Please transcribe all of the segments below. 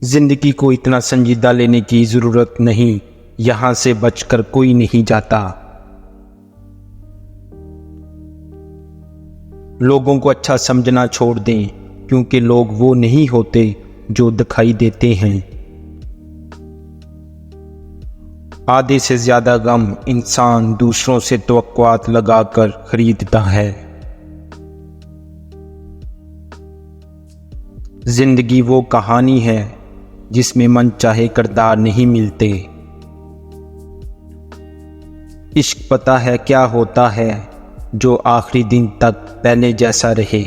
زندگی کو اتنا سنجیدہ لینے کی ضرورت نہیں، یہاں سے بچ کر کوئی نہیں جاتا۔ لوگوں کو اچھا سمجھنا چھوڑ دیں، کیونکہ لوگ وہ نہیں ہوتے جو دکھائی دیتے ہیں۔ آدھے سے زیادہ غم انسان دوسروں سے توقعات لگا کر خریدتا ہے۔ زندگی وہ کہانی ہے جس میں من چاہے کردار نہیں ملتے۔ عشق پتہ ہے کیا ہوتا ہے، جو آخری دن تک پہلے جیسا رہے۔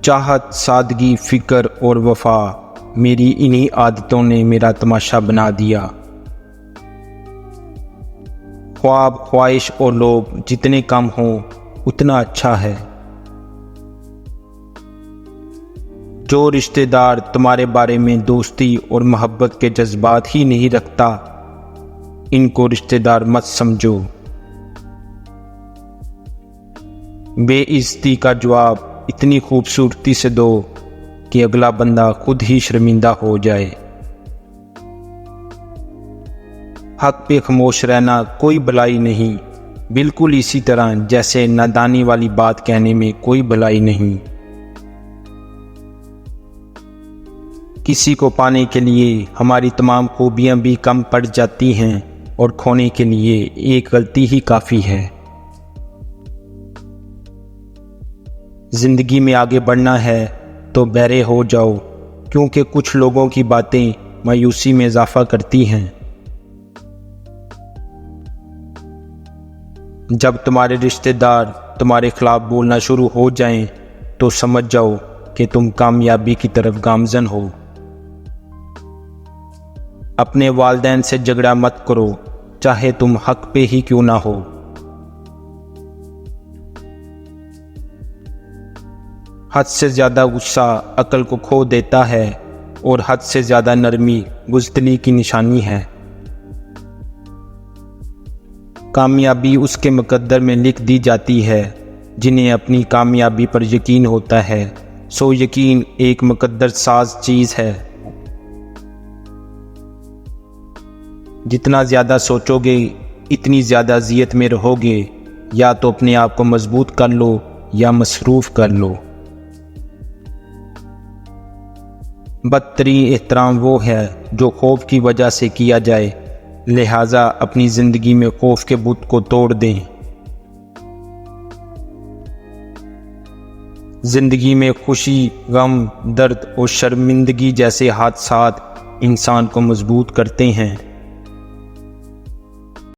چاہت، سادگی، فکر اور وفا، میری انہی عادتوں نے میرا تماشا بنا دیا۔ خواب، خواہش اور لوگ جتنے کم ہوں اتنا اچھا ہے۔ جو رشتہ دار تمہارے بارے میں دوستی اور محبت کے جذبات ہی نہیں رکھتا، ان کو رشتہ دار مت سمجھو۔ بے عزتی کا جواب اتنی خوبصورتی سے دو کہ اگلا بندہ خود ہی شرمندہ ہو جائے۔ حق پہ خاموش رہنا کوئی بھلائی نہیں، بالکل اسی طرح جیسے نادانی والی بات کہنے میں کوئی بھلائی نہیں۔ کسی کو پانے کے لیے ہماری تمام خوبیاں بھی کم پڑ جاتی ہیں، اور کھونے کے لیے ایک غلطی ہی کافی ہے۔ زندگی میں آگے بڑھنا ہے تو بہرے ہو جاؤ، کیونکہ کچھ لوگوں کی باتیں مایوسی میں اضافہ کرتی ہیں۔ جب تمہارے رشتہ دار تمہارے خلاف بولنا شروع ہو جائیں تو سمجھ جاؤ کہ تم کامیابی کی طرف گامزن ہو۔ اپنے والدین سے جھگڑا مت کرو، چاہے تم حق پہ ہی کیوں نہ ہو۔ حد سے زیادہ غصہ عقل کو کھو دیتا ہے، اور حد سے زیادہ نرمی بزدلی کی نشانی ہے۔ کامیابی اس کے مقدر میں لکھ دی جاتی ہے جنہیں اپنی کامیابی پر یقین ہوتا ہے، سو یقین ایک مقدر ساز چیز ہے۔ جتنا زیادہ سوچو گے اتنی زیادہ اذیت میں رہو گے، یا تو اپنے آپ کو مضبوط کر لو یا مصروف کر لو۔ بدترین احترام وہ ہے جو خوف کی وجہ سے کیا جائے، لہٰذا اپنی زندگی میں خوف کے بت کو توڑ دیں۔ زندگی میں خوشی، غم، درد اور شرمندگی جیسے حادثات انسان کو مضبوط کرتے ہیں۔